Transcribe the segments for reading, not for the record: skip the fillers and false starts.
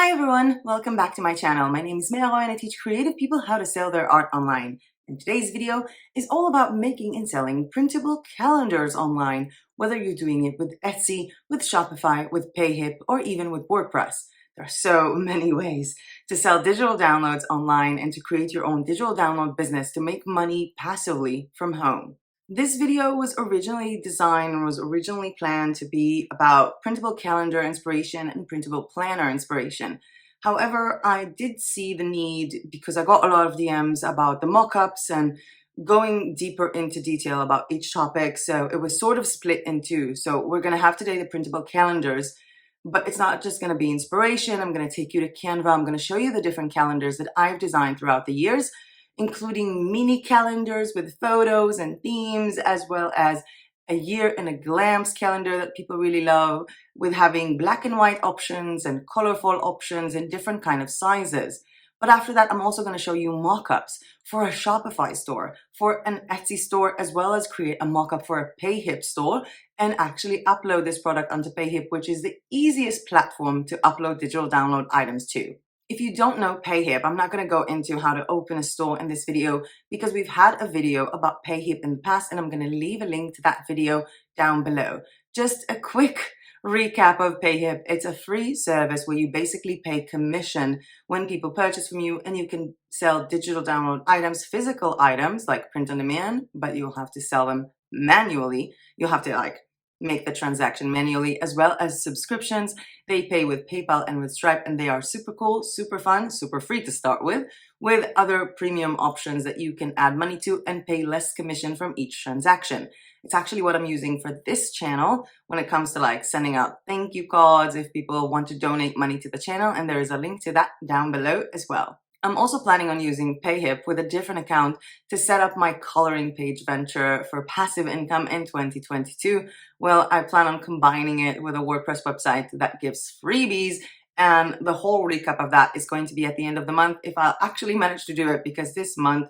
Hi everyone, welcome back to my channel. My name is Mero and I teach creative people how to sell their art online. And today's video is all about making and selling printable calendars online, whether you're doing it with Etsy, with Shopify, with PayHip, or even with WordPress. There are so many ways to sell digital downloads online and to create your own digital download business to make money passively from home. This video was originally designed and was originally planned to be about printable calendar inspiration and printable planner inspiration. However, I did see the need because I got a lot of DMs about the mock-ups and going deeper into detail about each topic. So it was sort of split in two. So we're going to have today the printable calendars, but it's not just going to be inspiration. I'm going to take you to Canva. I'm going to show you the different calendars that I've designed throughout the years, including mini calendars with photos and themes, as well as a year in a glance calendar that people really love, with having black and white options and colorful options in different kind of sizes. But after that, I'm also going to show you mock-ups for a Shopify store, for an Etsy store, as well as create a mock-up for a PayHip store and actually upload this product onto PayHip, which is the easiest platform to upload digital download items to. If you don't know PayHip, I'm not going to go into how to open a store in this video because we've had a video about PayHip in the past and I'm going to leave a link to that video down below. Just a quick recap of PayHip. It's a free service where you basically pay commission when people purchase from you, and you can sell digital download items, physical items like print on demand, but you'll have to sell them manually. You'll have to make the transaction manually, as well as subscriptions. They pay with PayPal and with Stripe, and they are super cool, super fun, super free to start with other premium options that you can add money to and pay less commission from each transaction. It's actually what I'm using for this channel when it comes to sending out thank you cards if people want to donate money to the channel, and there is a link to that down below as well. I'm also planning on using PayHip with a different account to set up my coloring page venture for passive income in 2022. Well, I plan on combining it with a WordPress website that gives freebies, and the whole recap of that is going to be at the end of the month if I'll actually manage to do it, because this month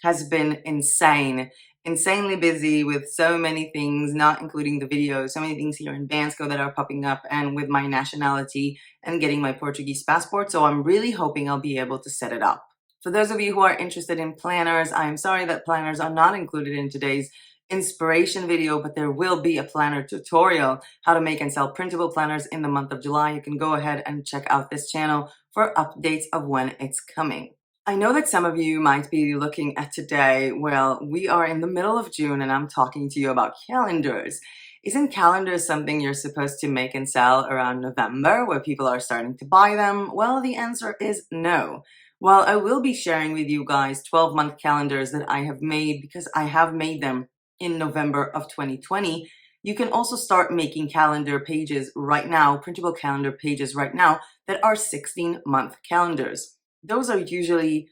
has been insanely busy with so many things, not including the videos, so many things here in Bansko that are popping up, and with my nationality and getting my Portuguese passport. So I'm really hoping I'll be able to set it up. For those of you who are interested in planners, I'm sorry that planners are not included in today's inspiration video, but there will be a planner tutorial how to make and sell printable planners in the month of July. You can go ahead and check out this channel for updates of when it's coming. I know that some of you might be looking at today. Well, we are in the middle of June and I'm talking to you about calendars. Isn't calendars something you're supposed to make and sell around November, where people are starting to buy them? Well, the answer is no. While I will be sharing with you guys 12-month calendars that I have made because I have made them in November of 2020, you can also start making calendar pages right now, printable calendar pages right now that are 16-month calendars. Those are usually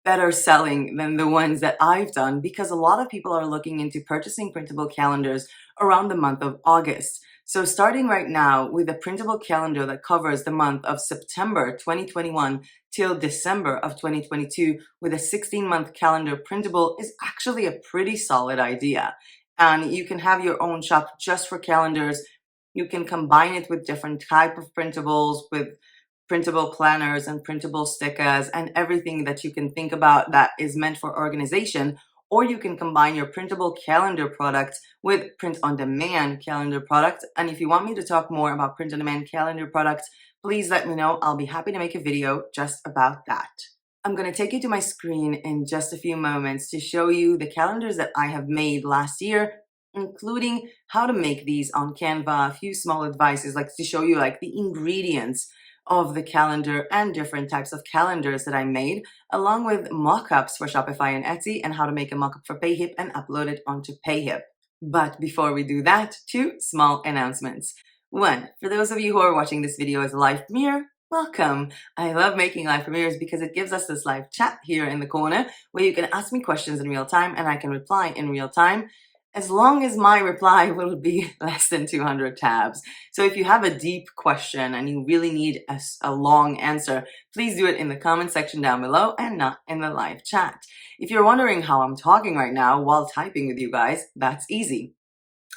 better selling than the ones that I've done because a lot of people are looking into purchasing printable calendars around the month of August. So starting right now with a printable calendar that covers the month of September 2021 till December of 2022 with a 16-month calendar printable is actually a pretty solid idea. And you can have your own shop just for calendars. You can combine it with different type of printables, with printable planners and printable stickers and everything that you can think about that is meant for organization. Or you can combine your printable calendar product with print-on-demand calendar product. And if you want me to talk more about print-on-demand calendar products, please let me know. I'll be happy to make a video just about that. I'm going to take you to my screen in just a few moments to show you the calendars that I have made last year, including how to make these on Canva, a few small advices to show you the ingredients of the calendar and different types of calendars that I made, along with mock-ups for Shopify and Etsy, and how to make a mock-up for PayHip and upload it onto PayHip. But before we do that, two small announcements. One, for those of you who are watching this video as a live premiere, welcome. I love making live premieres because it gives us this live chat here in the corner where you can ask me questions in real time and I can reply in real time, as long as my reply will be less than 200 tabs. So if you have a deep question and you really need a long answer, please do it in the comment section down below and not in the live chat. If you're wondering how I'm talking right now while typing with you guys, that's easy.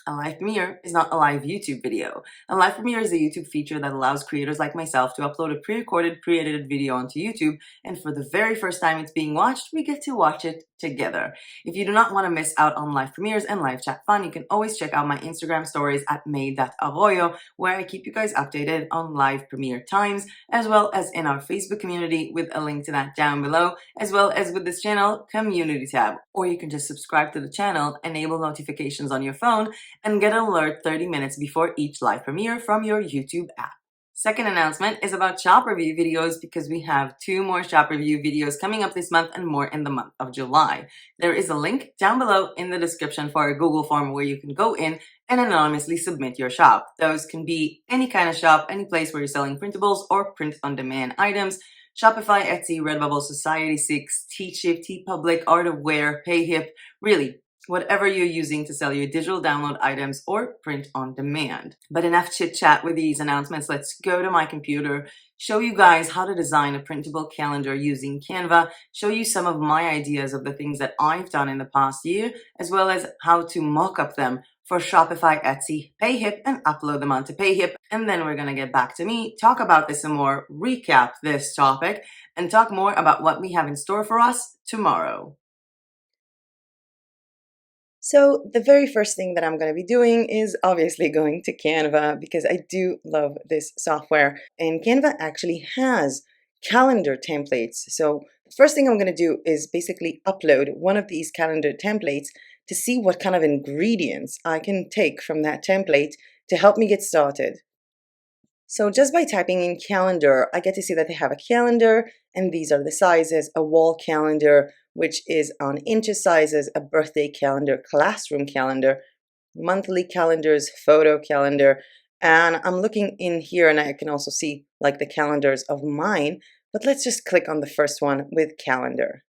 A live premiere is not a live YouTube video. A live premiere is a YouTube feature that allows creators like myself to upload a pre-recorded, pre-edited video onto YouTube, and for the very first time it's being watched, we get to watch it together. If you do not want to miss out on live premieres and live chat fun, you can always check out my Instagram stories at may.arroyo, where I keep you guys updated on live premiere times, as well as in our Facebook community with a link to that down below, as well as with this channel community tab. Or you can just subscribe to the channel, enable notifications on your phone, and get an alert 30 minutes before each live premiere from your YouTube app. Second announcement is about shop review videos, because we have 2 more shop review videos coming up this month and more in the month of July. There is a link down below in the description for a Google form where you can go in and anonymously submit your shop. Those can be any kind of shop, any place where you're selling printables or print-on-demand items. Shopify, Etsy, Redbubble, Society6, Teachip, TeePublic, Art of Wear, PayHip, really whatever you're using to sell your digital download items or print on demand. But enough chit chat with these announcements. Let's go to my computer, show you guys how to design a printable calendar using Canva, show you some of my ideas of the things that I've done in the past year, as well as how to mock up them for Shopify, Etsy, PayHip, and upload them onto PayHip. And then we're gonna get back to me, talk about this some more, recap this topic, and talk more about what we have in store for us tomorrow. So the very first thing that I'm going to be doing is obviously going to Canva, because I do love this software, and Canva actually has calendar templates. So the first thing I'm going to do is basically upload one of these calendar templates to see what kind of ingredients I can take from that template to help me get started. So just by typing in calendar, I get to see that they have a calendar, and these are the sizes: a wall calendar, which is on inches sizes, a birthday calendar, classroom calendar, monthly calendars, photo calendar. And I'm looking in here and I can also see like the calendars of mine, but let's just click on the first one with calendar.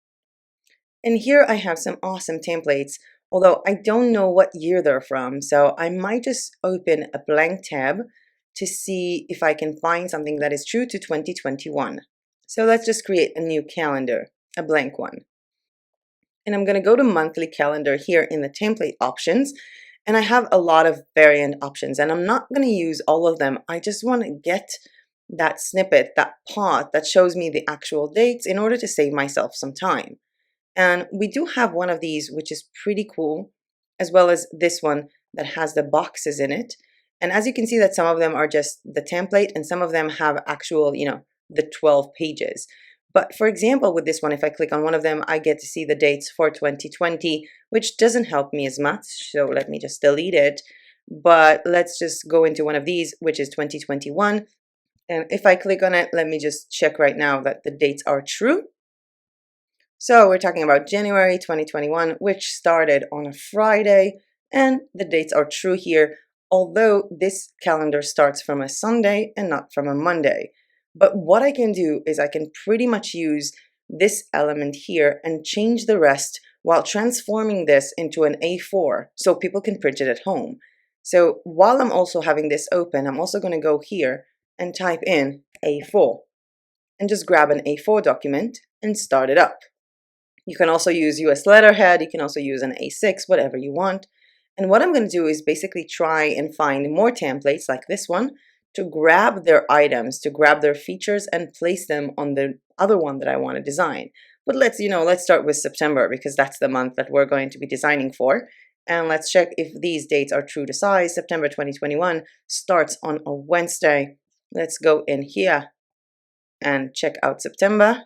And here I have some awesome templates, although I don't know what year they're from, so I might just open a blank tab to see if I can find something that is true to 2021. So let's just create a new calendar, a blank one. And I'm going to go to monthly calendar here in the template options, and I have a lot of variant options, and I'm not going to use all of them. I just want to get that snippet, that part that shows me the actual dates in order to save myself some time. And we do have one of these, which is pretty cool, as well as this one that has the boxes in it. And as you can see that some of them are just the template and some of them have actual, the 12 pages. But for example, with this one, if I click on one of them, I get to see the dates for 2020, which doesn't help me as much. So let me just delete it. But let's just go into one of these, which is 2021. And if I click on it, let me just check right now that the dates are true. So we're talking about January 2021, which started on a Friday, and the dates are true here, although this calendar starts from a Sunday and not from a Monday. But what I can do is I can pretty much use this element here and change the rest while transforming this into an A4 so people can print it at home. So while I'm also having this open, I'm also going to go here and type in A4 and just grab an A4 document and start it up. You can also use US letterhead, you can also use an A6, whatever you want. And what I'm going to do is basically try and find more templates like this one to grab their items, to grab their features and place them on the other one that I want to design. But let's start with September, because that's the month that we're going to be designing for. And let's check if these dates are true to size. September 2021 starts on a Wednesday. Let's go in here and check out September.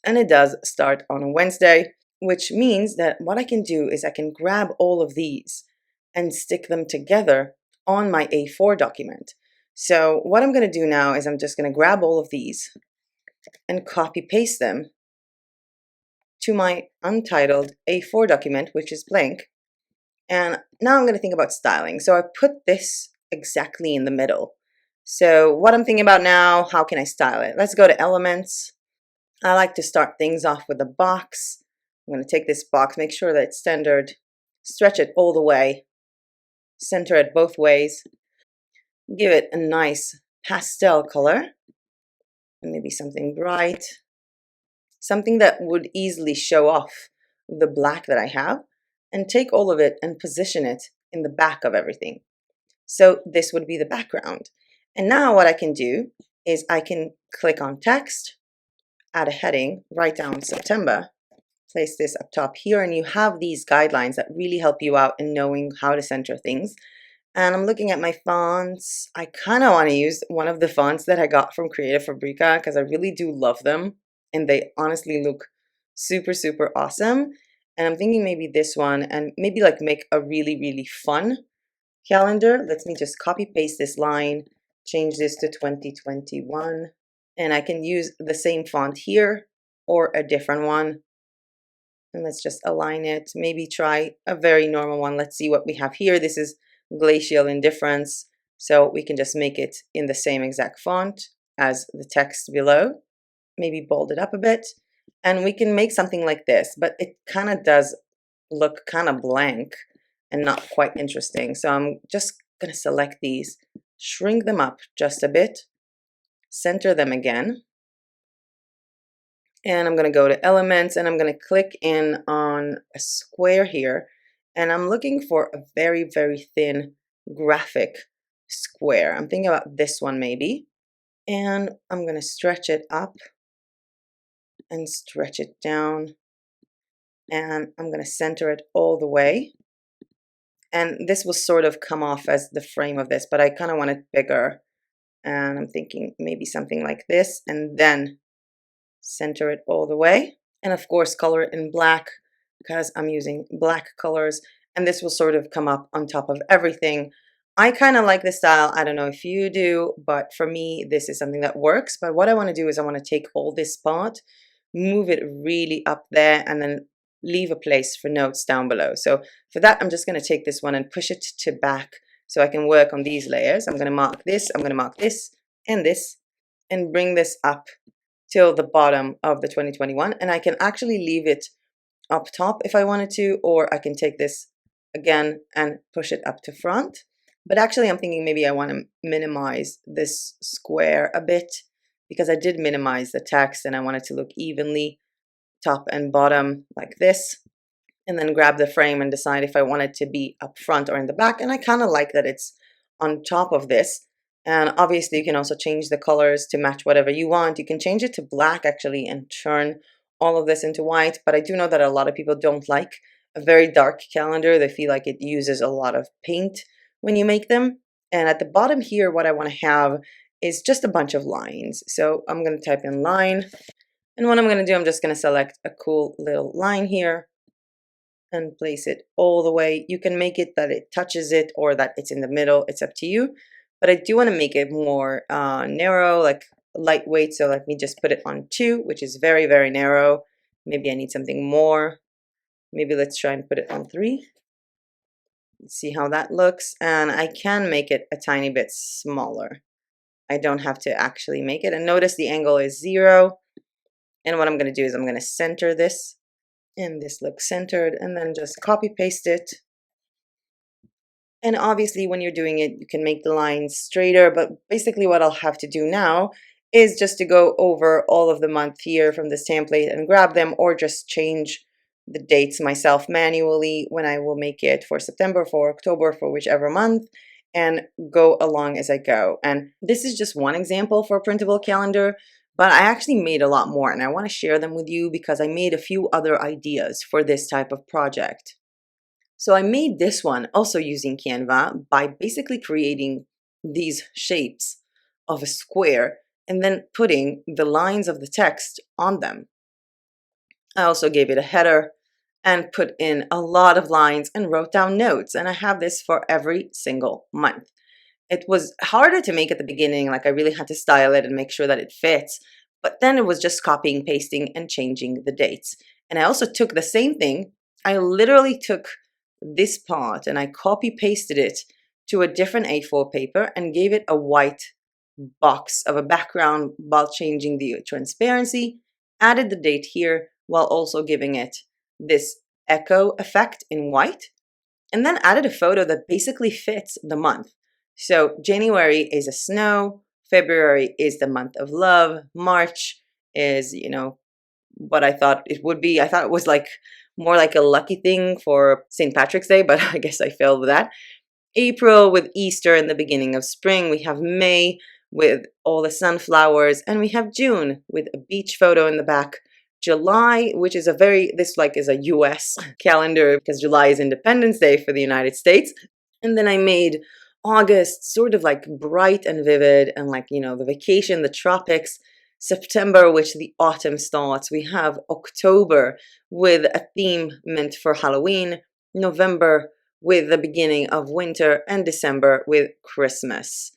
And it does start on a Wednesday, which means that what I can do is I can grab all of these and stick them together on my A4 document. So what I'm going to do now is I'm just going to grab all of these and copy paste them to my untitled A4 document, which is blank. And now I'm going to think about styling. So I put this exactly in the middle. So what I'm thinking about now, how can I style it? Let's go to elements. I like to start things off with a box. I'm going to take this box, make sure that it's centered, stretch it all the way, center it both ways, give it a nice pastel color, maybe something bright, something that would easily show off the black that I have, and take all of it and position it in the back of everything. So this would be the background. And now what I can do is I can click on text, add a heading, write down September, place this up top here, and you have these guidelines that really help you out in knowing how to center things. And I'm looking at my fonts. I kind of want to use one of the fonts that I got from Creative Fabrica because I really do love them and they honestly look super, super awesome. And I'm thinking maybe this one and maybe like make a really, really fun calendar. Let me just copy paste this line, change this to 2021, and I can use the same font here or a different one. And let's just align it. Maybe try a very normal one. Let's see what we have here. This is Glacial Indifference. So we can just make it in the same exact font as the text below. Maybe bold it up a bit. And we can make something like this, but it kind of does look kind of blank and not quite interesting. So I'm just going to select these, shrink them up just a bit, center them again. And I'm going to go to Elements and I'm going to click in on a square here. And I'm looking for a very, very thin graphic square. I'm thinking about this one maybe. And I'm going to stretch it up and stretch it down. And I'm going to center it all the way. And this will sort of come off as the frame of this, but I kind of want it bigger. And I'm thinking maybe something like this, and then center it all the way. And of course, color it in black because I'm using black colors. And this will sort of come up on top of everything. I kind of like this style. I don't know if you do, but for me, this is something that works. But what I want to do is I want to take all this part, move it really up there, and then leave a place for notes down below. So for that, I'm just going to take this one and push it to back so I can work on these layers. I'm going to mark this, I'm going to mark this, and bring this up till the bottom of the 2021. And I can actually leave it up top if I wanted to, or I can take this again and push it up to front. But actually, I'm thinking maybe I want to minimize this square a bit because I did minimize the text and I want it to look evenly top and bottom like this, and then grab the frame and decide if I want it to be up front or in the back. And I kind of like that it's on top of this. And obviously you can also change the colors to match whatever you want. You can change it to black actually and turn all of this into white. But I do know that a lot of people don't like a very dark calendar. They feel like it uses a lot of paint when you make them. And at the bottom here, what I want to have is just a bunch of lines. So I'm going to type in line. And what I'm going to do, I'm just going to select a cool little line here and place it all the way. You can make it that it touches it or that it's in the middle. It's up to you. But I do want to make it more narrow, like lightweight. So let me just put it on 2, which is very, very narrow. Maybe I need something more. Maybe let's try and put it on 3. Let's see how that looks. And I can make it a tiny bit smaller. I don't have to actually make it. And notice the angle is 0. And what I'm going to do is I'm going to center this, and this looks centered, and then just copy paste it. And obviously when you're doing it, you can make the lines straighter, but basically what I'll have to do now is just to go over all of the month here from this template and grab them, or just change the dates myself manually when I will make it for September, for October, for whichever month, and go along as I go. And this is just one example for a printable calendar. But I actually made a lot more, and I want to share them with you because I made a few other ideas for this type of project. So I made this one also using Canva by basically creating these shapes of a square and then putting the lines of the text on them. I also gave it a header and put in a lot of lines and wrote down notes, and I have this for every single month. It was harder to make at the beginning, like I really had to style it and make sure that it fits. But then it was just copying, pasting, and changing the dates. And I also took the same thing. I literally took this part and I copy pasted it to a different A4 paper and gave it a white box of a background while changing the transparency, added the date here while also giving it this echo effect in white, and then added a photo that basically fits the month. So January is a snow, February is the month of love, March is, what I thought it would be. I thought it was like more like a lucky thing for St. Patrick's Day, but I guess I failed with that. April with Easter and the beginning of spring. We have May with all the sunflowers, and we have June with a beach photo in the back. July, which is this like is a US calendar because July is Independence Day for the United States. And then I made August sort of like bright and vivid and like, the vacation, the tropics. September, which the autumn starts. We have October with a theme meant for Halloween. November with the beginning of winter, and December with Christmas.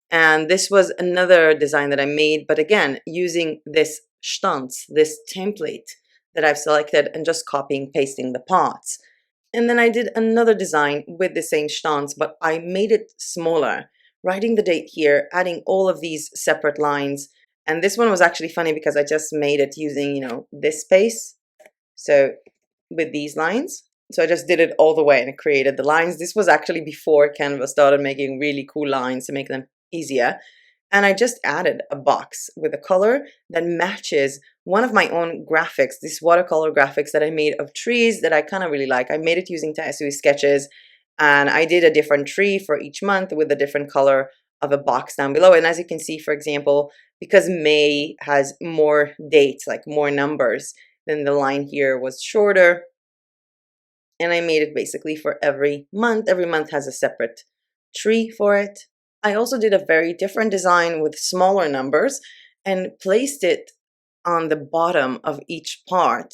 And this was another design that I made, but again, using this Stanz, this template that I've selected and just copying, pasting the parts. And then I did another design with the same Stanz, but I made it smaller, writing the date here, adding all of these separate lines. And this one was actually funny because I just made it using, this space. So with these lines. So I just did it all the way and created the lines. This was actually before Canva started making really cool lines to make them easier. And I just added a box with a color that matches one of my own graphics, these watercolor graphics that I made of trees that I kind of really like. I made it using Taisui sketches, and I did a different tree for each month with a different color of a box down below. And as you can see, for example, because May has more dates, like more numbers, then the line here was shorter. And I made it basically for every month. Every month has a separate tree for it. I also did a very different design with smaller numbers and placed it on the bottom of each part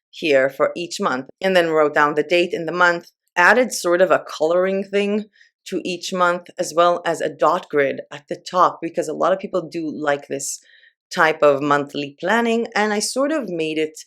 here for each month. And then wrote down the date in the month, added sort of a coloring thing to each month, as well as a dot grid at the top, because a lot of people do like this type of monthly planning. And I sort of made it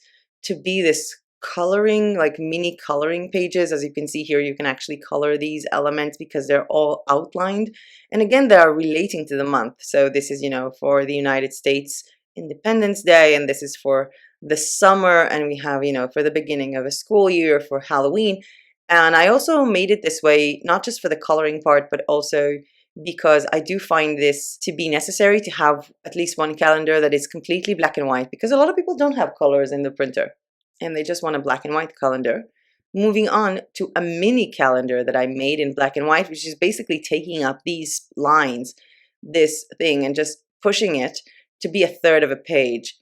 to be this coloring, like mini coloring pages. As you can see here, you can actually color these elements because they're all outlined. And again, they are relating to the month. So this is, for the United States Independence Day, and this is for the summer, and we have, for the beginning of a school year, for Halloween. And I also made it this way, not just for the coloring part, but also because I do find this to be necessary to have at least one calendar that is completely black and white, because a lot of people don't have colors in the printer and they just want a black and white calendar. Moving on to a mini calendar that I made in black and white, which is basically taking up these lines, this thing, and just pushing it to be a third of a page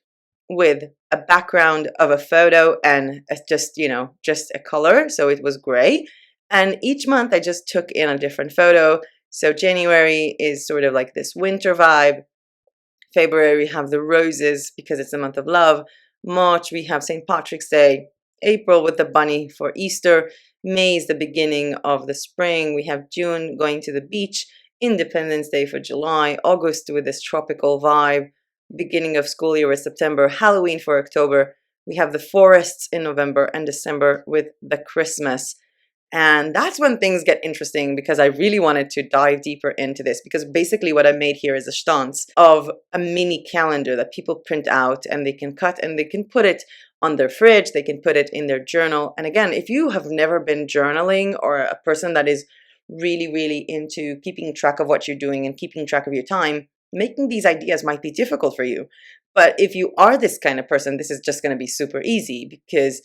with a background of a photo and just a color. So it was gray. And each month I just took in a different photo. So January is sort of like this winter vibe. February we have the roses because it's the month of love. March we have St. Patrick's Day. April with the bunny for Easter. May is the beginning of the spring. We have June going to the beach. Independence Day for July. August with this tropical vibe. Beginning of school year is September. Halloween for October. We have the forests in November, and December with the Christmas. And that's when things get interesting, because I really wanted to dive deeper into this, because basically what I made here is a stance of a mini calendar that people print out and they can cut and they can put it on their fridge, they can put it in their journal. And again, if you have never been journaling, or a person that is really, really into keeping track of what you're doing and keeping track of your time, making these ideas might be difficult for you. But if you are this kind of person, this is just going to be super easy, because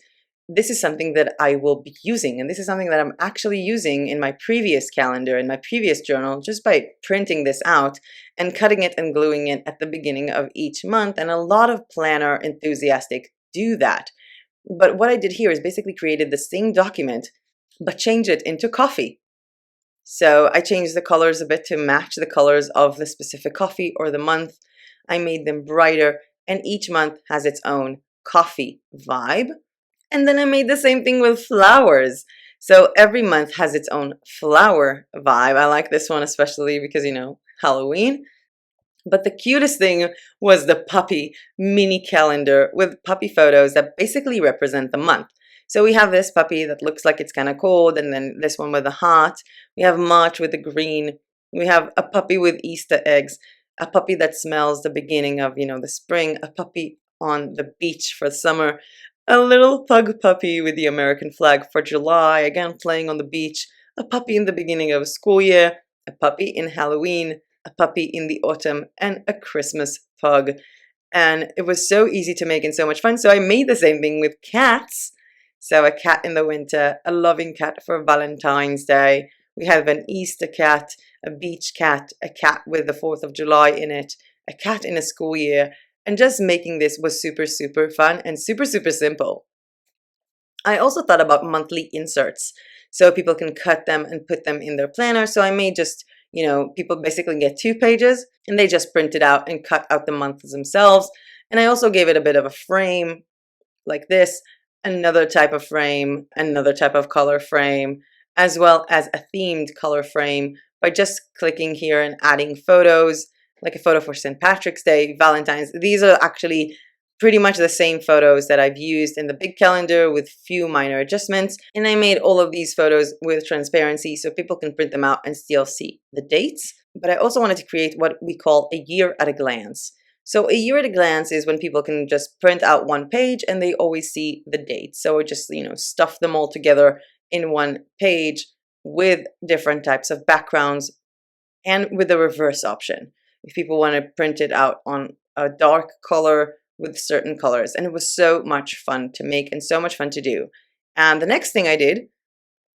this is something that I will be using. And this is something that I'm actually using in my previous calendar, in my previous journal, just by printing this out and cutting it and gluing it at the beginning of each month. And a lot of planner enthusiasts do that. But what I did here is basically created the same document, but change it into coffee. So I changed the colors a bit to match the colors of the specific coffee or the month. I made them brighter, and each month has its own coffee vibe. And then I made the same thing with flowers. So every month has its own flower vibe. I like this one especially because, Halloween. But the cutest thing was the puppy mini calendar with puppy photos that basically represent the month. So we have this puppy that looks like it's kind of cold, and then this one with a heart. We have March with the green. We have a puppy with Easter eggs, a puppy that smells the beginning of, the spring, a puppy on the beach for summer, a little pug puppy with the American flag for July, again playing on the beach, a puppy in the beginning of a school year, a puppy in Halloween, a puppy in the autumn, and a Christmas pug. And it was so easy to make and so much fun. So I made the same thing with cats. So a cat in the winter, a loving cat for Valentine's Day. We have an Easter cat, a beach cat, a cat with the 4th of July in it, a cat in a school year. And just making this was super, super fun and super, super simple. I also thought about monthly inserts so people can cut them and put them in their planner. So I made just, people basically get 2 pages and they just print it out and cut out the months themselves. And I also gave it a bit of a frame like this, another type of frame, another type of color frame, as well as a themed color frame by just clicking here and adding photos, like a photo for St. Patrick's Day, Valentine's. These are actually pretty much the same photos that I've used in the big calendar with few minor adjustments. And I made all of these photos with transparency so people can print them out and still see the dates. But I also wanted to create what we call a year at a glance. So a year at a glance is when people can just print out one page and they always see the dates. So we just, stuff them all together in one page with different types of backgrounds and with the reverse option. If people want to print it out on a dark color with certain colors. And it was so much fun to make and so much fun to do. And the next thing I did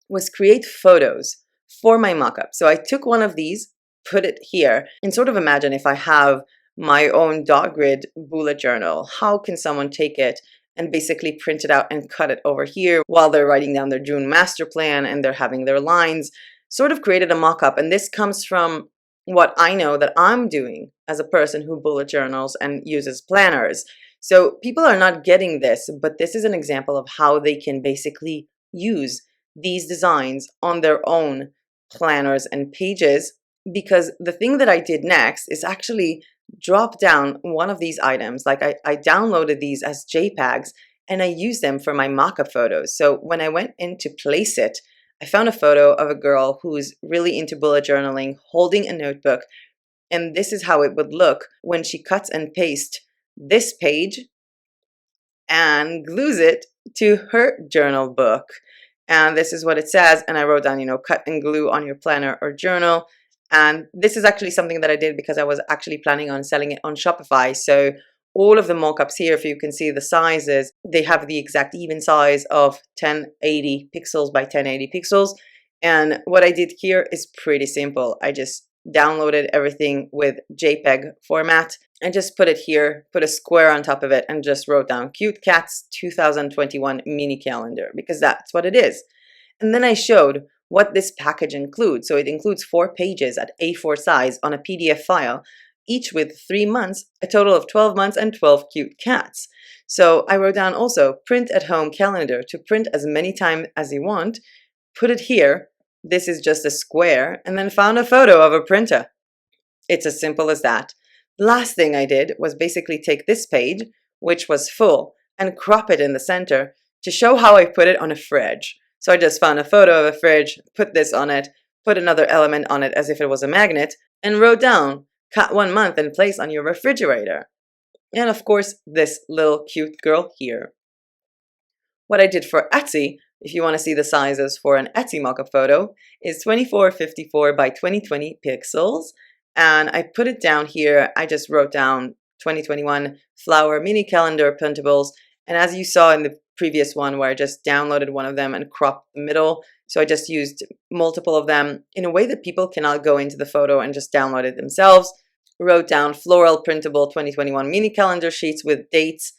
was create photos for my mockup. So I took one of these, put it here, and sort of imagine if I have my own dot grid bullet journal, how can someone take it and basically print it out and cut it over here while they're writing down their June master plan and they're having their lines. Sort of created a mock-up, and this comes from what I know that I'm doing as a person who bullet journals and uses planners. So people are not getting this, but this is an example of how they can basically use these designs on their own planners and pages, because the thing that I did next is actually drop down one of these items. Like I downloaded these as JPEGs and I used them for my mock-up photos. So when I went in to place it, I found a photo of a girl who's really into bullet journaling, holding a notebook. And this is how it would look when she cuts and pastes this page and glues it to her journal book. And this is what it says. And I wrote down, cut and glue on your planner or journal. And this is actually something that I did because I was actually planning on selling it on Shopify. So all of the mockups here, if you can see the sizes, they have the exact even size of 1080 pixels by 1080 pixels. And what I did here is pretty simple. I just downloaded everything with JPEG format and just put it here, put a square on top of it, and just wrote down Cute Cats 2021 mini calendar, because that's what it is. And then I showed what this package includes. So it includes 4 pages at A4 size on a PDF file, each with 3 months, a total of 12 months and 12 cute cats. So I wrote down also print at home calendar to print as many times as you want, put it here. This is just a square, and then found a photo of a printer. It's as simple as that. Last thing I did was basically take this page, which was full, and crop it in the center to show how I put it on a fridge. So I just found a photo of a fridge, put this on it, put another element on it as if it was a magnet, and wrote down, cut 1 month and place on your refrigerator. And of course, this little cute girl here. What I did for Etsy, if you want to see the sizes for an Etsy mockup photo, is 2454 by 2020 pixels. And I put it down here. I just wrote down 2021 flower mini calendar printables. And as you saw in the previous one where I just downloaded one of them and cropped the middle, so I just used multiple of them in a way that people cannot go into the photo and just download it themselves. Wrote down floral printable 2021 mini calendar sheets with dates,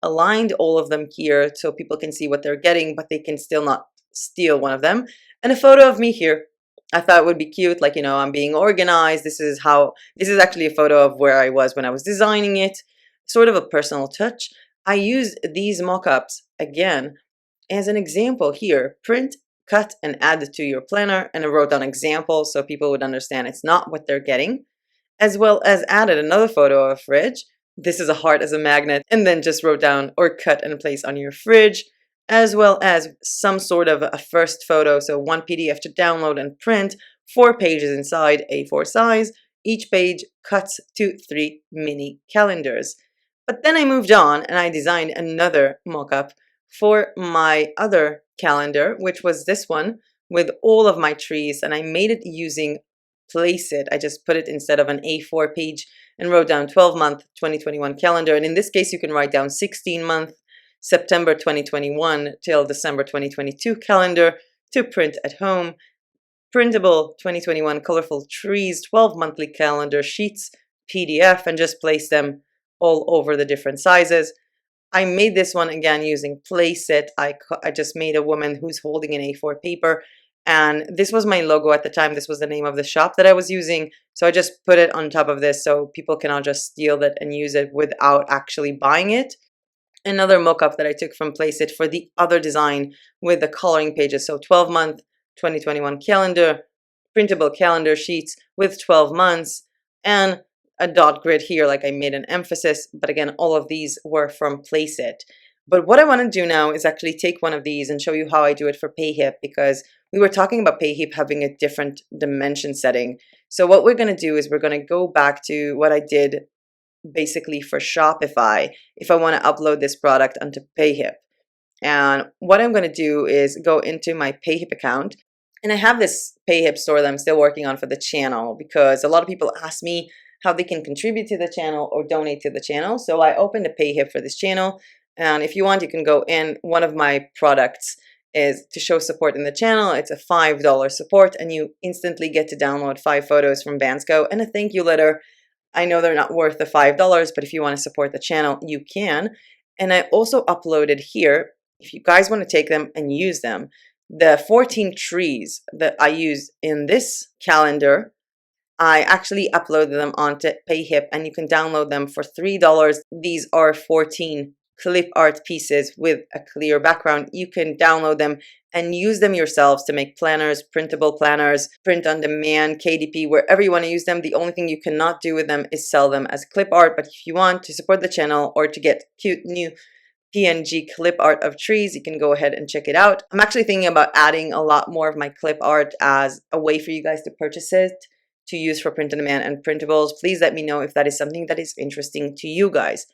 aligned all of them here so people can see what they're getting, but they can still not steal one of them. And a photo of me here. I thought it would be cute, like, I'm being organized. This is actually a photo of where I was when I was designing it, sort of a personal touch. I used these mock-ups again as an example here. Print, cut, and add to your planner. And I wrote down examples so people would understand it's not what they're getting, as well as added another photo of a fridge. This is a heart as a magnet, and then just wrote down or cut and place on your fridge, as well as some sort of a first photo. So 1 PDF to download and print, 4 pages inside A4 size. Each page cuts to 3 mini calendars. But then I moved on and I designed another mock-up for my other calendar, which was this one with all of my trees, and I made it using Place It. I just put it instead of an A4 page and wrote down 12-month 2021 calendar. And in this case, you can write down 16-month, September 2021 till December 2022 calendar to print at home, Printable 2021 colorful trees, 12 monthly calendar sheets, PDF, and just place them all over the different sizes. I made this one again using Placeit. I just made a woman who's holding an A4 paper, and this was my logo at the time. This was the name of the shop that I was using, so I just put it on top of this so people cannot just steal it and use it without actually buying it. Another mock-up that I took from Placeit for the other design with the coloring pages. So 12-month 2021 calendar, printable calendar sheets with 12 months, and a dot grid here, like I made an emphasis. But again, all of these were from Placeit. But what I want to do now is actually take one of these and show you how I do it for PayHip, because we were talking about PayHip having a different dimension setting. So what we're going to do is we're going to go back to what I did basically for Shopify if I want to upload this product onto PayHip. And what I'm going to do is go into my PayHip account, and I have this PayHip store that I'm still working on for the channel, because a lot of people ask me how they can contribute to the channel or donate to the channel. So I opened a PayHip for this channel, and if you want, you can go in. One of my products is to show support in the channel. It's a $5 support, and you instantly get to download 5 photos from Bansco and a thank you letter. I know they're not worth the $5, but if you want to support the channel, you can. And I also uploaded here, if you guys want to take them and use them, the 14 trees that I use in this calendar, I actually uploaded them onto PayHip, and you can download them for $3. These are 14 clip art pieces with a clear background. You can download them and use them yourselves to make planners, printable planners, print on demand, KDP, wherever you want to use them. The only thing you cannot do with them is sell them as clip art. But if you want to support the channel or to get cute new PNG clip art of trees, you can go ahead and check it out. I'm actually thinking about adding a lot more of my clip art as a way for you guys to purchase it to use for print on demand and printables. Please let me know if that is something that is interesting to you guys.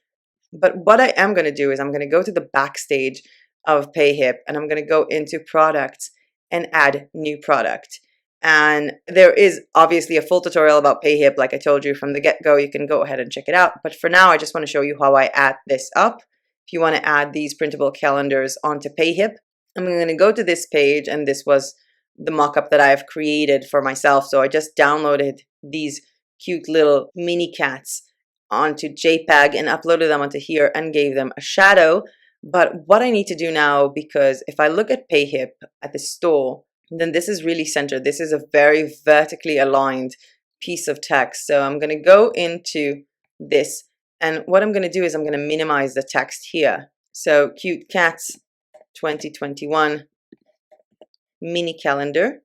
But what I am going to do is I'm going to go to the backstage of PayHip, and I'm going to go into products and add new product. And there is obviously a full tutorial about PayHip, like I told you from the get-go. You can go ahead and check it out. But for now, I just want to show you how I add this up. If you want to add these printable calendars onto PayHip, I'm going to go to this page, and this was the mock-up that I have created for myself. So I just downloaded these cute little mini cats onto JPEG and uploaded them onto here and gave them a shadow. But what I need to do now, because if I look at PayHip at the store, then this is really centered. This is a very vertically aligned piece of text. So I'm going to go into this, and what I'm going to do is I'm going to minimize the text here. So cute cats 2021 mini calendar,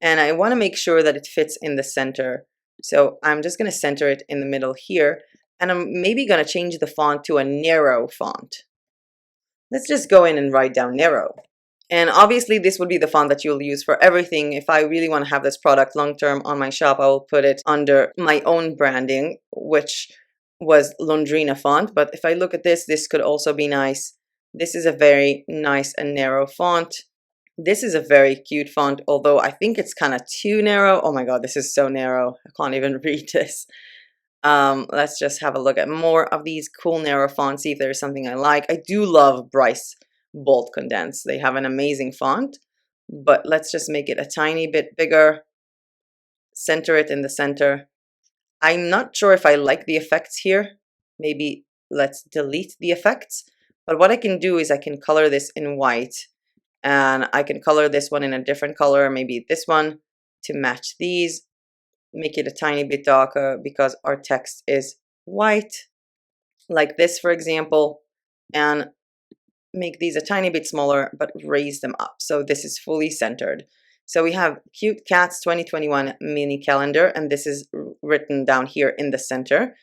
and I want to make sure that it fits in the center. So I'm just going to center it in the middle here, and I'm maybe going to change the font to a narrow font. Let's just go in and write down narrow. And obviously this would be the font that you'll use for everything. If I really want to have this product long-term on my shop, I will put it under my own branding, which was Londrina font. But if I look at this, this could also be nice. This is a very nice and narrow font. This is a very cute font, although I think it's kind of too narrow. Oh my God, this is so narrow. I can't even read this. Let's just have a look at more of these cool narrow fonts, see if there's something I like. I do love Bryce Bold Condense. They have an amazing font, but let's just make it a tiny bit bigger. Center it in the center. I'm not sure if I like the effects here. Maybe let's delete the effects. But what I can do is I can color this in white, and I can color this one in a different color, maybe this one, to match these. Make it a tiny bit darker because our text is white, like this, for example, and make these a tiny bit smaller, but raise them up. So this is fully centered. So we have Cute Cats 2021 mini calendar, and this is written down here in the center.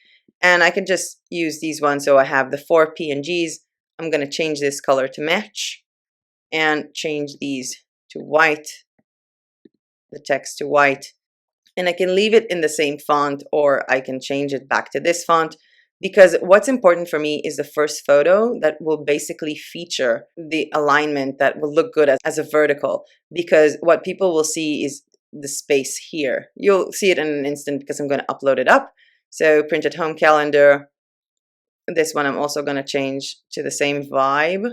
And I can just use these ones. So I have the 4 PNGs. I'm going to change this color to match and change these to white, the text to white. And I can leave it in the same font, or I can change it back to this font, because what's important for me is the first photo that will basically feature the alignment that will look good as a vertical, because what people will see is the space here. You'll see it in an instant because I'm going to upload it up. So print at home calendar, This one I'm also going to change to the same vibe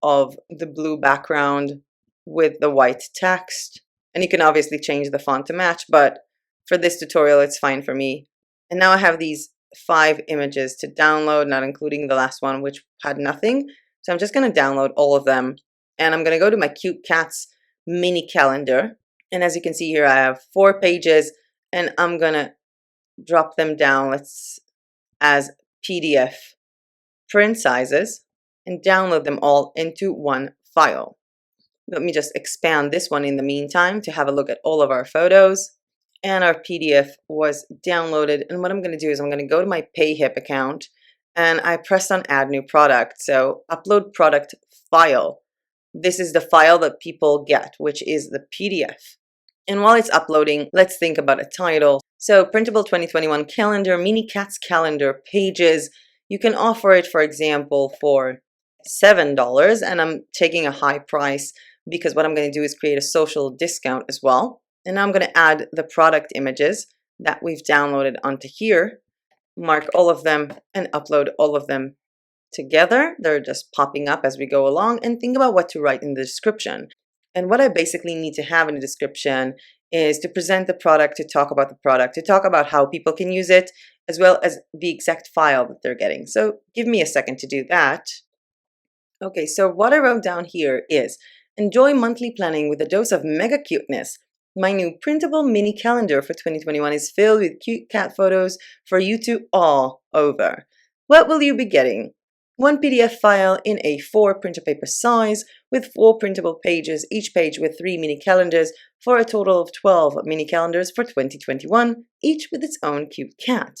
of the blue background with the white text. And you can obviously change the font to match, but for this tutorial, it's fine for me. And now I have these 5 images to download, not including the last one, which had nothing. So I'm just going to download all of them. And I'm going to go to my cute cats mini calendar. And as you can see here, I have 4 pages, and I'm going to drop them down as PDF print sizes and download them all into one file. Let me just expand this one in the meantime to have a look at all of our photos. And our PDF was downloaded. And what I'm going to do is I'm going to go to my PayHip account, and I pressed on add new product. So upload product file. This is the file that people get, which is the PDF. And while it's uploading, let's think about a title. So Printable 2021 calendar, mini cats calendar pages. You can offer it, for example, for $7, and I'm taking a high price because what I'm going to do is create a social discount as well. And now I'm going to add the product images that we've downloaded onto here, mark all of them, and upload all of them together. They're just popping up as we go along, and think about what to write in the description. And what I basically need to have in the description is to present the product, to talk about the product, to talk about how people can use it, as well as the exact file that they're getting. So give me a second to do that. Okay, so what I wrote down here is, enjoy monthly planning with a dose of mega cuteness. My new printable mini calendar for 2021 is filled with cute cat photos for you to awe over. What will you be getting? 1 PDF file in A4 printer paper size with 4 printable pages, each page with 3 mini calendars for a total of 12 mini calendars for 2021, each with its own cute cat.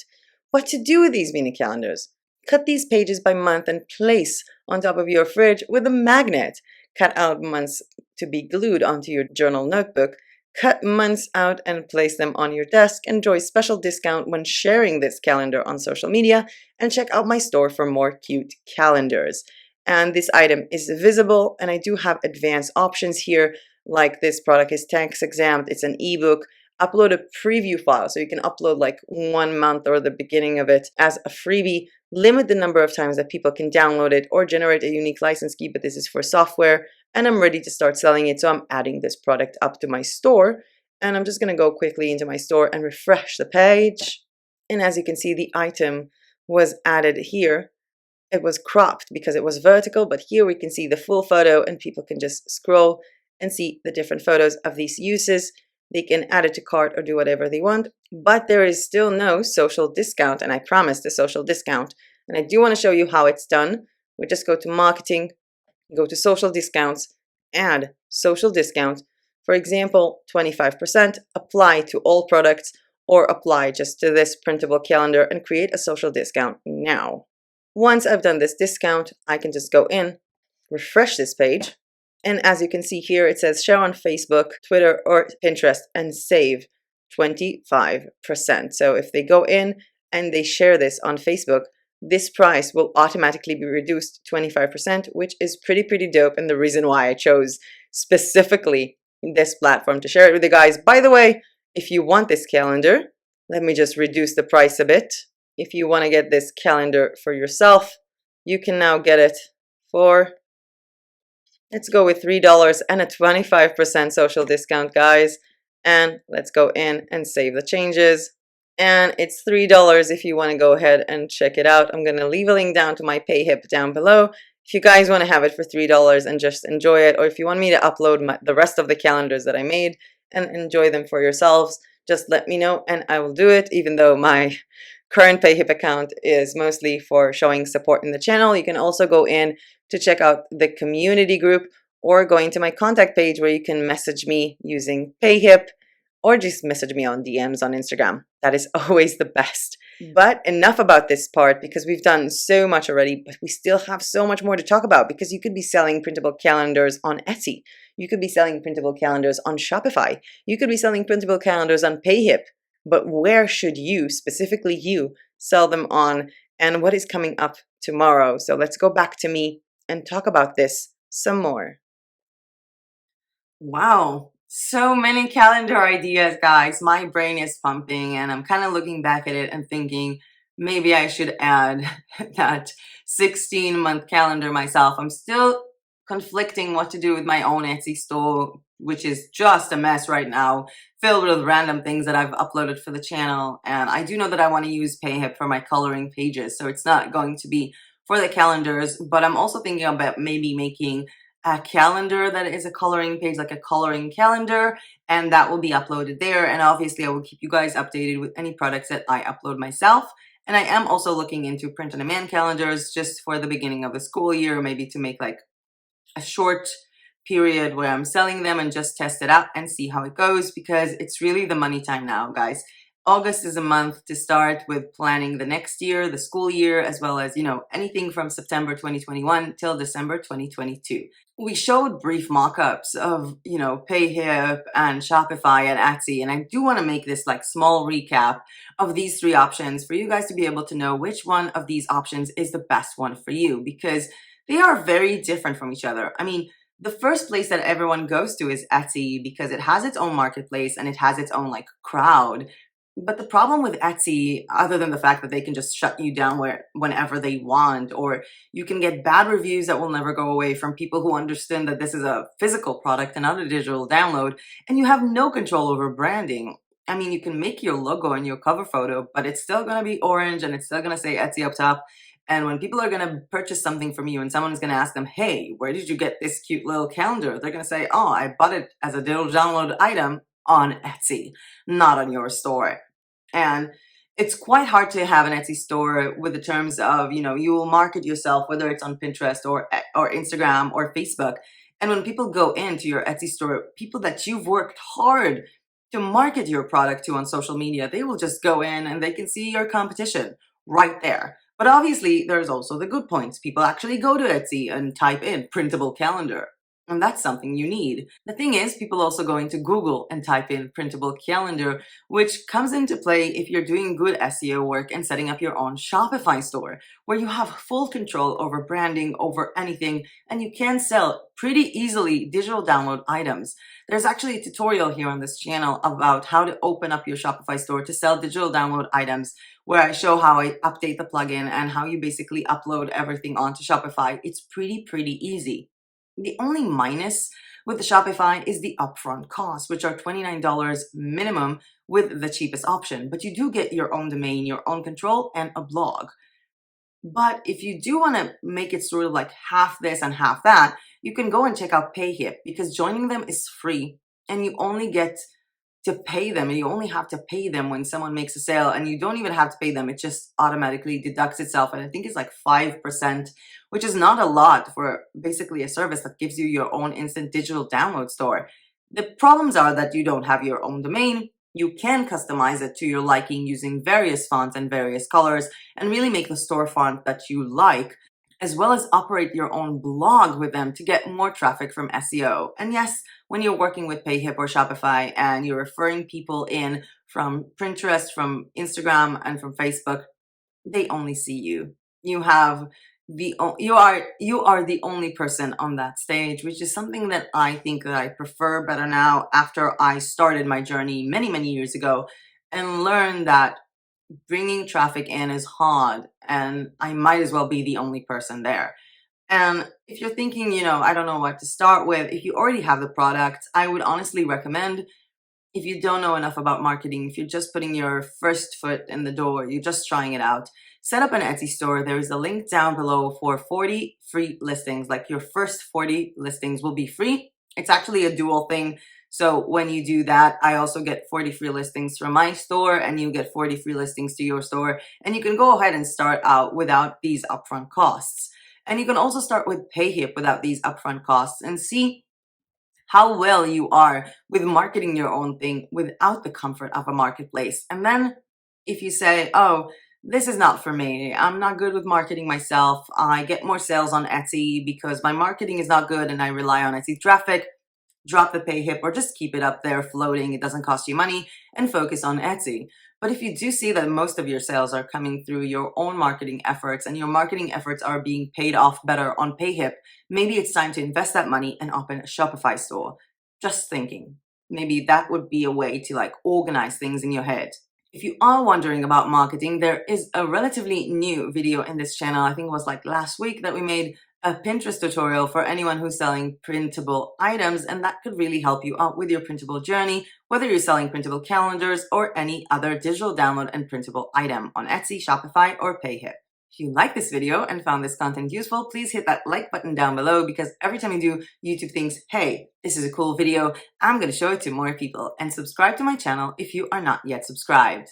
What to do with these mini calendars? Cut these pages by month and place on top of your fridge with a magnet. Cut out months to be glued onto your journal notebook. Cut months out and place them on your desk. Enjoy special discount when sharing this calendar on social media, and check out my store for more cute calendars. And this item is visible, and I do have advanced options here, like this product is tax exempt, it's an ebook. Upload a preview file, so you can upload like 1 month or the beginning of it as a freebie. Limit the number of times that people can download it, or generate a unique license key, but this is for software. And I'm ready to start selling it, so I'm adding this product up to my store. And I'm just going to go quickly into my store and refresh the page. And as you can see, the item was added here. It was cropped because it was vertical, but here we can see the full photo, and people can just scroll and see the different photos of these uses. They can add it to cart or do whatever they want, but there is still no social discount, and I promised a social discount. And I do want to show you how it's done. We just go to marketing, go to social discounts, add social discount. For example, 25%, apply to all products, or apply just to this printable calendar, and create a social discount now. Once I've done this discount, I can just go in, refresh this page, and as you can see here, it says share on Facebook, Twitter, or Pinterest and save 25%. So if they go in and they share this on Facebook, this price will automatically be reduced 25%, which is pretty dope. And the reason why I chose specifically this platform to share it with you guys. By the way, if you want this calendar, let me just reduce the price a bit. If you want to get this calendar for yourself, you can now get it for, let's go with $3 and a 25% social discount, guys. And let's go in and save the changes. And it's $3 if you want to go ahead and check it out. I'm going to leave a link down to my PayHip down below. If you guys want to have it for $3 and just enjoy it, or if you want me to upload the rest of the calendars that I made and enjoy them for yourselves, just let me know and I will do it, even though my current PayHip account is mostly for showing support in the channel. You can also go in to check out the community group, or going to my contact page where you can message me using PayHip, or just message me on DMs on Instagram. That is always the best. But enough about this part, because we've done so much already, but we still have so much more to talk about, because you could be selling printable calendars on Etsy. You could be selling printable calendars on Shopify. You could be selling printable calendars on PayHip. But where should you, specifically you, sell them on, and what is coming up tomorrow? So let's go back to me and talk about this some more. Wow, so many calendar ideas, guys. My brain is pumping, and I'm kind of looking back at it and thinking, maybe I should add that 16-month calendar myself. I'm still conflicting what to do with my own Etsy store, which is just a mess right now, filled with random things that I've uploaded for the channel. And I do know that I want to use PayHip for my coloring pages, so it's not going to be for the calendars, but I'm also thinking about maybe making a calendar that is a coloring page, like a coloring calendar, and that will be uploaded there. And obviously I will keep you guys updated with any products that I upload myself. And I am also looking into print-on-demand calendars just for the beginning of the school year, maybe to make like a short period where I'm selling them and just test it out and see how it goes, because it's really the money time now, guys. August is a month to start with planning the next year, the school year, as well as, anything from September 2021 till December 2022. We showed brief mock-ups of, PayHip and Shopify and Etsy, and I do want to make this like small recap of these three options for you guys to be able to know which one of these options is the best one for you, because they are very different from each other. I mean, the first place that everyone goes to is Etsy because it has its own marketplace and it has its own like crowd. But the problem with Etsy, other than the fact that they can just shut you down whenever they want, or you can get bad reviews that will never go away from people who understand that this is a physical product and not a digital download, and you have no control over branding. I mean, you can make your logo and your cover photo, but it's still going to be orange and it's still going to say Etsy up top. And when people are going to purchase something from you and someone is going to ask them, hey, where did you get this cute little calendar? They're going to say, oh, I bought it as a digital download item on Etsy, not on your store. And it's quite hard to have an Etsy store with the terms of, you will market yourself, whether it's on Pinterest or Instagram or Facebook. And when people go into your Etsy store, people that you've worked hard to market your product to on social media, they will just go in and they can see your competition right there. But obviously, there's also the good points. People actually go to Etsy and type in printable calendar. And that's something you need. The thing is, people also go into Google and type in printable calendar, which comes into play if you're doing good SEO work and setting up your own Shopify store, where you have full control over branding, over anything, and you can sell pretty easily digital download items. There's actually a tutorial here on this channel about how to open up your Shopify store to sell digital download items, where I show how I update the plugin and how you basically upload everything onto Shopify. It's pretty easy. The only minus with the Shopify is the upfront costs, which are $29 minimum with the cheapest option. But you do get your own domain, your own control, and a blog. But if you do want to make it sort of like half this and half that, you can go and check out PayHip, because joining them is free and you only get to pay them, and you only have to pay them when someone makes a sale, and you don't even have to pay them. It just automatically deducts itself, and I think it's like 5%, which is not a lot for basically a service that gives you your own instant digital download store. The problems are that you don't have your own domain. You can customize it to your liking using various fonts and various colors and really make the store font that you like, as well as operate your own blog with them to get more traffic from SEO. And yes, when you're working with PayHip or Shopify and you're referring people in from Pinterest, from Instagram, and from Facebook, they only see you. You are the only person on that stage, which is something that I think that I prefer better now after I started my journey many years ago and learned that bringing traffic in is hard, and I might as well be the only person there. And if you're thinking, I don't know what to start with, if you already have the product, I would honestly recommend, if you don't know enough about marketing, if you're just putting your first foot in the door, you're just trying it out, set up an Etsy store. There is a link down below for 40 free listings. Like, your first 40 listings will be free. It's actually a dual thing. So when you do that, I also get 40 free listings from my store, and you get 40 free listings to your store. And you can go ahead and start out without these upfront costs. And you can also start with PayHip without these upfront costs and see how well you are with marketing your own thing without the comfort of a marketplace. And then if you say, oh, this is not for me, I'm not good with marketing myself, I get more sales on Etsy because my marketing is not good and I rely on Etsy traffic, drop the PayHip or just keep it up there floating. It doesn't cost you money, and focus on Etsy. But if you do see that most of your sales are coming through your own marketing efforts and your marketing efforts are being paid off better on PayHip, maybe it's time to invest that money and open a Shopify store. Just thinking. Maybe that would be a way to like organize things in your head. If you are wondering about marketing, there is a relatively new video in this channel. I think it was like last week that we made a Pinterest tutorial for anyone who's selling printable items, and that could really help you out with your printable journey, whether you're selling printable calendars or any other digital download and printable item on Etsy, Shopify, or PayHip. If you like this video and found this content useful, please hit that like button down below, because every time you do, YouTube thinks, hey, this is a cool video, I'm going to show it to more people. And subscribe to my channel if you are not yet subscribed.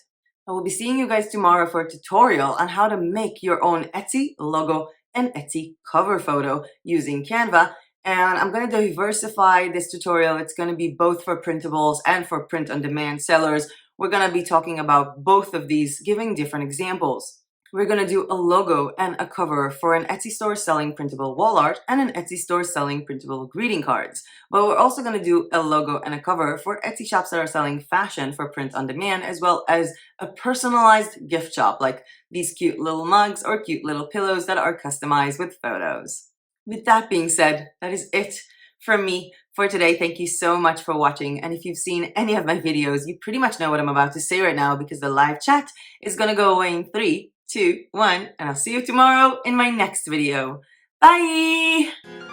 I will be seeing you guys tomorrow for a tutorial on how to make your own Etsy logo and Etsy cover photo using Canva. And I'm going to diversify this tutorial. It's going to be both for printables and for print-on-demand sellers. We're going to be talking about both of these, giving different examples. We're going to do a logo and a cover for an Etsy store selling printable wall art and an Etsy store selling printable greeting cards. But we're also going to do a logo and a cover for Etsy shops that are selling fashion for print on demand, as well as a personalized gift shop like these cute little mugs or cute little pillows that are customized with photos. With that being said, that is it from me for today. Thank you so much for watching. And if you've seen any of my videos, you pretty much know what I'm about to say right now, because the live chat is going to go away in 3, 2, 1, and I'll see you tomorrow in my next video. Bye!